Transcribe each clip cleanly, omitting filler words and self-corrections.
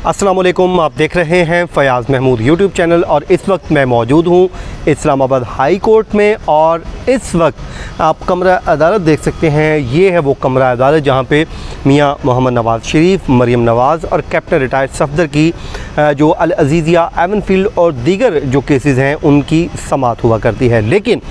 अस्सलाम वालेकुम, आप देख रहे हैं फ़याज़ महमूद यूट्यूब चैनल और इस वक्त मैं मौजूद हूँ इस्लामाबाद हाई कोर्ट में। और इस वक्त आप कमरा अदालत देख सकते हैं। ये है वो कमरा अदालत जहाँ पे मियाँ मोहम्मद नवाज़ शरीफ, मरियम नवाज़ और कैप्टन रिटायर्ड सफदर की जो अल अज़ीज़िया, एवनफील्ड और दीगर जो केसेस हैं उनकी समाअत हुआ करती है। लेकिन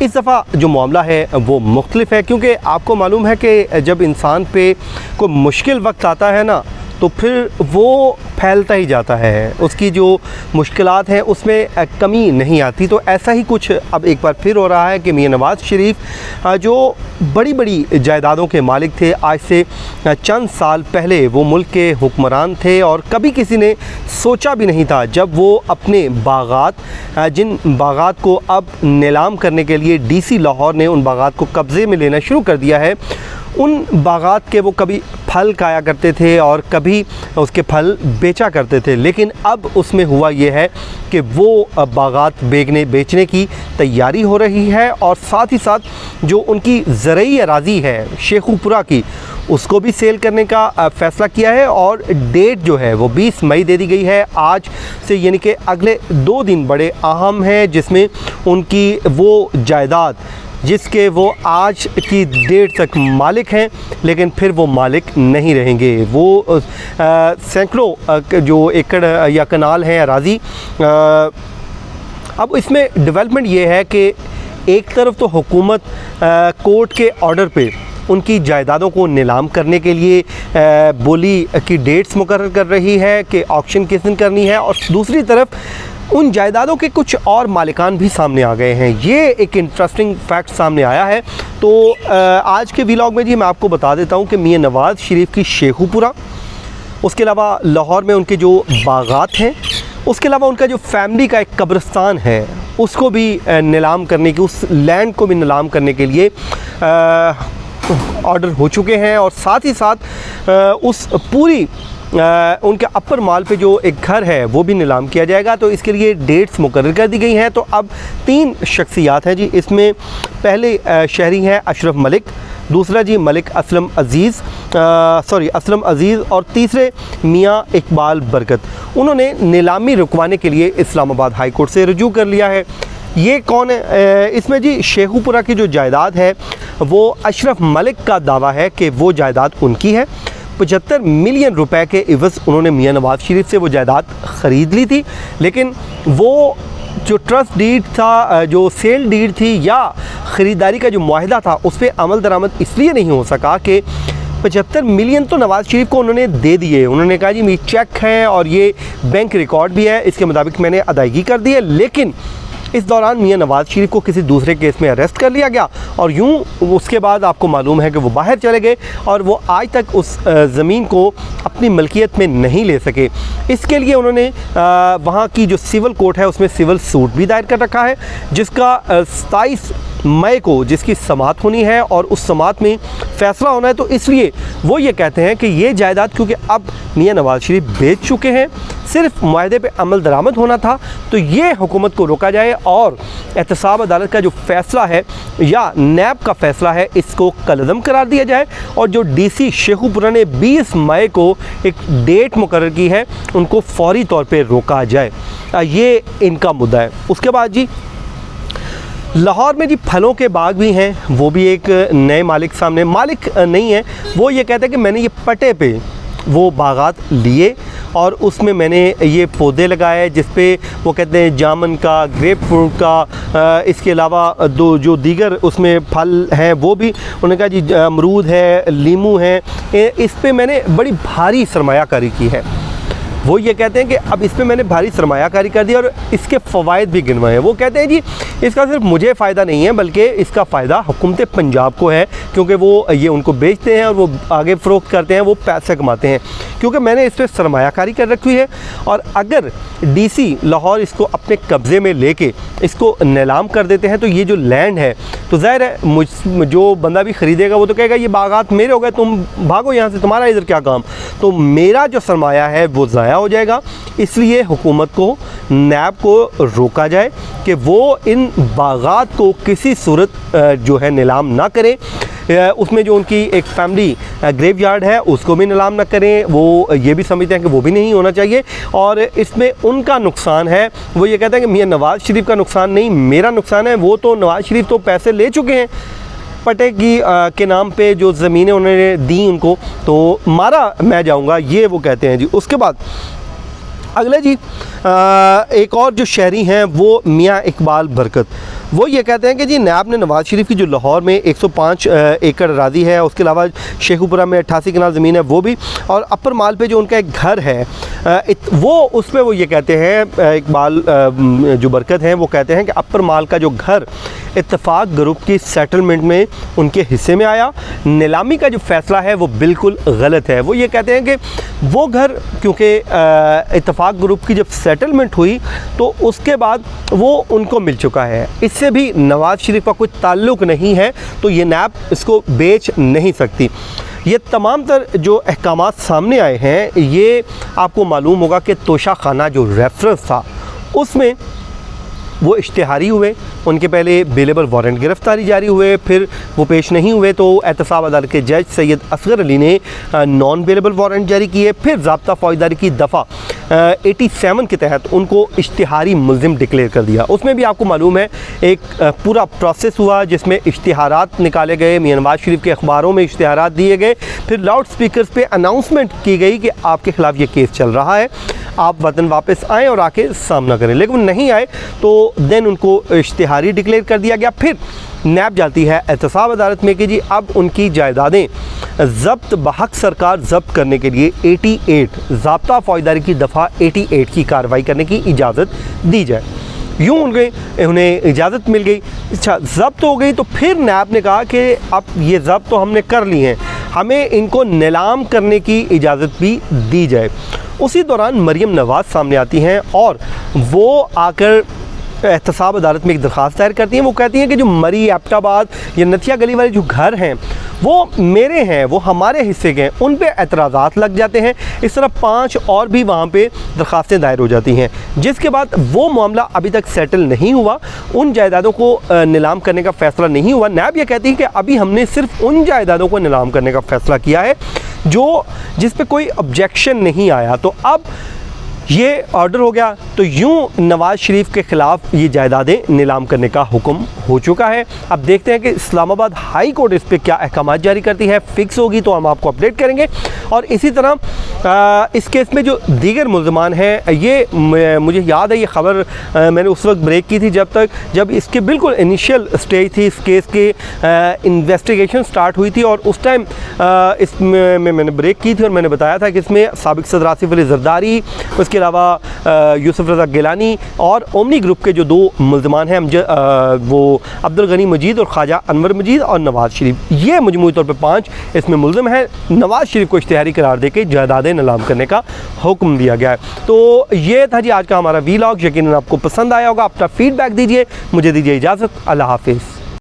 इस दफ़ा जो मामला है वो मुख्तलिफ है, क्योंकि आपको मालूम है कि जब इंसान पे कोई मुश्किल वक्त आता है ना तो फिर वो फैलता ही जाता है, उसकी जो मुश्किलात हैं उसमें कमी नहीं आती। तो ऐसा ही कुछ अब एक बार फिर हो रहा है कि मियाँ नवाज़ शरीफ जो बड़ी बड़ी जायदादों के मालिक थे, आज से चंद साल पहले वो मुल्क के हुक्मरान थे और कभी किसी ने सोचा भी नहीं था जब वो अपने बागात, जिन बागात को अब नीलाम करने के लिए डीसी लाहौर ने उन बागात को कब्ज़े में लेना शुरू कर दिया है, उन बागात के वो कभी फल खाया करते थे और कभी उसके फल बेचा करते थे। लेकिन अब उसमें हुआ ये है कि वो बागात बेचने की तैयारी हो रही है और साथ ही साथ जो उनकी ज़रई अराज़ी है शेखुपुरा की, उसको भी सेल करने का फ़ैसला किया है। और डेट जो है वो 20 मई दे दी गई है आज से, यानी कि अगले 2 दिन बड़े अहम हैं, जिसमें उनकी वो जायदाद जिसके वो आज की डेट तक मालिक हैं लेकिन फिर वो मालिक नहीं रहेंगे। वो सैकड़ों जो एकड़ या कनाल हैं अराज़ी। अब इसमें डेवलपमेंट ये है कि एक तरफ तो हुकूमत कोर्ट के ऑर्डर पे उनकी जायदादों को नीलाम करने के लिए बोली की डेट्स मुकर्रर कर रही है कि ऑक्शन किस दिन करनी है, और दूसरी तरफ उन जायदादों के कुछ और मालिकान भी सामने आ गए हैं। ये एक इंटरेस्टिंग फैक्ट सामने आया है। तो आज के व्लॉग में जी मैं आपको बता देता हूँ कि मियाँ नवाज़ शरीफ की शेखुपुरा, उसके अलावा लाहौर में उनके जो बागात हैं, उसके अलावा उनका जो फैमिली का एक कब्रिस्तान है उसको भी नीलाम करने की, उस लैंड को भी नीलाम करने के लिए ऑर्डर हो चुके हैं। और साथ ही साथ उस पूरी उनके अपर माल पे जो एक घर है वो भी नीलाम किया जाएगा। तो इसके लिए डेट्स मुकर्रर कर दी गई हैं। तो अब 3 शख्सियात हैं जी इसमें। पहले शहरी हैं अशरफ मलिक, दूसरा जी मलिक असलम अज़ीज़ और तीसरे मियाँ इकबाल बरकत। उन्होंने नीलामी रुकवाने के लिए इस्लामाबाद हाई कोर्ट से रुजू कर लिया है। ये कौन है? इसमें जी शेखुपुरा की जो जायदाद है वो अशरफ मलिक का दावा है कि वो जायदाद उनकी है। 75 मिलियन रुपए के इवज़ उन्होंने मियाँ नवाज़ शरीफ से वो जायदाद ख़रीद ली थी। लेकिन वो जो ट्रस्ट डीड था, जो सेल डीड थी या ख़रीदारी का जो मुआहिदा था, उस पर अमल दरामद इसलिए नहीं हो सका कि 75 मिलियन तो नवाज़ शरीफ को उन्होंने दे दिए। उन्होंने कहा जी मेरी चेक है और ये बैंक रिकॉर्ड भी है, इसके मुताबिक मैंने अदायगी कर दी है। लेकिन इस दौरान मियाँ नवाज़ शरीफ को किसी दूसरे केस में अरेस्ट कर लिया गया और यूं उसके बाद आपको मालूम है कि वो बाहर चले गए और वो आज तक उस ज़मीन को अपनी मलकियत में नहीं ले सके। इसके लिए उन्होंने वहाँ की जो सिविल कोर्ट है उसमें सिविल सूट भी दायर कर रखा है, जिसका 27 मई को जिसकी समाअत होनी है और उस समाअत में फ़ैसला होना है। तो इसलिए वो ये कहते हैं कि ये जायदाद क्योंकि अब मियाँ नवाज़ शरीफ बेच चुके हैं, सिर्फ मुआहदे पे अमल दरामद होना था, तो ये हुकूमत को रोका जाए और एहतसाब अदालत का जो फ़ैसला है या नैब का फ़ैसला है इसको कलअदम करार दिया जाए। और जो डीसी शेखुपुरा ने 20 मई को एक डेट मुकर्रर की है उनको फ़ौरी तौर पे रोका जाए। ये इनका मुद्दा है। उसके बाद जी लाहौर में जी फलों के बाग भी हैं, वो भी एक नए मालिक सामने, मालिक नहीं है, वो ये कहते हैं कि मैंने ये पट्टे पे वो बागात लिए और उसमें मैंने ये पौधे लगाए जिस पे वो कहते हैं जामन का, ग्रेप फ्रूट का, इसके अलावा जो दीगर उसमें फल हैं वो भी। उन्होंने कहा जी अमरूद है, लीमू है, इस पे मैंने बड़ी भारी सरमायाकारी की है। वो ये कहते हैं कि अब इस पे मैंने भारी सरमायाकारी कर दी और इसके फ़वाइद भी गिनवाए हैं। वो कहते हैं जी इसका सिर्फ मुझे फ़ायदा नहीं है बल्कि इसका फ़ायदा हुकूमत पंजाब को है, क्योंकि वो ये उनको बेचते हैं और वो आगे फ़रोख्त करते हैं, वो पैसे कमाते हैं, क्योंकि मैंने इस पर सरमायाकारी कर रखी है। और अगर डीसी लाहौर इसको अपने कब्ज़े में लेके इसको नीलाम कर देते हैं तो ये जो लैंड है, तो ज़ाहिर है जो बंदा भी ख़रीदेगा वो तो कहेगा ये बागात मेरे हो गए, तुम भागो यहाँ से, तुम्हारा इधर क्या काम। तो मेरा जो सरमाया है वो ज़ाया हो जाएगा। इसलिए हुकूमत को, नैब को रोका जाए कि वो इन बागात को किसी सूरत जो है नीलाम ना करे। उसमें जो उनकी एक फैमिली ग्रेव यार्ड है उसको भी नीलाम न करें, वो ये भी समझते हैं कि वो भी नहीं होना चाहिए। और इसमें उनका नुकसान है, वो ये कहते हैं कि मियां नवाज़ शरीफ का नुकसान नहीं, मेरा नुकसान है। वो तो नवाज़ शरीफ तो पैसे ले चुके हैं पटे की के नाम पे, जो ज़मीनें उन्होंने दी उनको, तो मारा मैं जाऊंगा, ये वो कहते हैं जी। उसके बाद अगले जी एक और जो शहरी हैं वो मियां इकबाल बरकत, वो ये कहते हैं कि जी नैब ने नवाज़ शरीफ की जो लाहौर में 105 एकड़ अराज़ी है, उसके अलावा शेखुपुरा में 88 कनाल ज़मीन है वो भी, और अपर माल पे जो उनका एक घर है वो उस पर वो ये कहते हैं, इकबाल जो बरकत हैं वो कहते हैं कि अपर माल का जो घर इत्तेफाक ग्रुप की सेटलमेंट में उनके हिस्से में आया, नीलामी का जो फ़ैसला है वो बिल्कुल गलत है। वो ये कहते हैं कि वो घर क्योंकि इत्तेफाक ग्रुप की जब सेटलमेंट हुई तो उसके बाद वो उनको मिल चुका है, इससे भी नवाज़ शरीफ का कोई ताल्लुक़ नहीं है, तो ये नैब इसको बेच नहीं सकती। ये तमाम तर जो अहकामात सामने आए हैं, ये आपको मालूम होगा कि तोशा खाना जो रेफरेंस था उसमें वो इश्तिहारी हुए, उनके पहले बेलेबल वारंट गिरफ्तारी जारी हुए, फिर वो पेश नहीं हुए तो एहतसाब अदालत के जज सैयद असगर अली ने नॉन बेलेबल वारंट जारी किए, फिर ज़ाब्ता फ़ौजदारी की दफ़ा 87 के तहत उनको इश्तिहारी मुल्ज़िम डिक्लेयर कर दिया। उसमें भी आपको मालूम है एक पूरा प्रोसेस हुआ जिसमें इश्तिहारात निकाले गए, मियां नवाज़ शरीफ के अखबारों में इश्तिहारात दिए गए, फिर लाउड स्पीकर्स पे अनाउंसमेंट की गई कि आपके ख़िलाफ़ ये केस चल रहा है, आप वतन वापस आएँ और आके सामना करें, लेकिन वो नहीं आए तो देन उनको इश्तिहारी डिक्लेयर कर दिया गया। फिर नैब जाती है एहतसाब अदालत में कि जी अब उनकी जायदादें ज़ब्त बहक सरकार ज़ब्त करने के लिए 88 ज़ाब्ता फ़ौजदारी की दफ़ा 88 की कार्रवाई करने की इजाज़त दी जाए। यूँ उन्हें इजाज़त मिल गई, अच्छा ज़ब्त हो गई, तो फिर नैब ने कहा कि अब ये ज़ब्त तो हमने कर ली हैं, हमें इनको नीलाम करने की इजाज़त भी दी जाए। उसी दौरान मरियम नवाज़ सामने आती हैं और वो आकर एहतसाब अदालत में एक दरख्वास्त दायर करती हैं। वो कहती हैं कि जो मरी एबटाबाद या नथिया गली वाले जो घर हैं वो मेरे हैं, वो हमारे हिस्से के हैं, उन पे एतराज़ात लग जाते हैं। इस तरह 5 और भी वहाँ पे दरख्वास्तें दायर हो जाती हैं, जिसके बाद वो मामला अभी तक सेटल नहीं हुआ, उन जायदादों को नीलाम करने का फ़ैसला नहीं हुआ। नैब ये कहती है कि अभी हमने सिर्फ उन जायदादों को नीलाम करने का फ़ैसला किया है जिस पे कोई ऑब्जेक्शन नहीं आया। तो अब ये ऑर्डर हो गया, तो यूं नवाज़ शरीफ के ख़िलाफ़ ये जायदादें नीलाम करने का हुक्म हो चुका है। अब देखते हैं कि इस्लामाबाद हाई कोर्ट इस पर क्या अहकाम जारी करती है। फ़िक्स होगी तो हम आपको अपडेट करेंगे। और इसी तरह इस केस में जो दीगर मुल्ज़मान हैं, ये मुझे याद है ये ख़बर मैंने उस वक्त ब्रेक की थी जब इसके बिल्कुल इनिशियल स्टेज थी, इस केस के इन्वेस्टिगेशन स्टार्ट हुई थी, और उस टाइम इसमें मैंने ब्रेक की थी और मैंने बताया था कि इसमें साबिक़ सदर आसिफ अली ज़रदारी, उसके अलावा यूसुफ रज़ा गिलानी और ओमनी ग्रुप के जो 2 मुल्ज़मान हैं, वो अब्दुल गनी मजीद और ख्वाजा अनवर मजीद और नवाज़ शरीफ, ये मजमूई तौर पे 5 इसमें मुल्ज़िम हैं। नवाज़ शरीफ को इश्तिहारी करार देके जायदादें नीलाम करने का हुक्म दिया गया है। तो ये था जी आज का हमारा वीलॉग, यकीनन आपको पसंद आया होगा। अपना फीडबैक दीजिए, मुझे दीजिए इजाज़त, अल्लाह हाफिज़।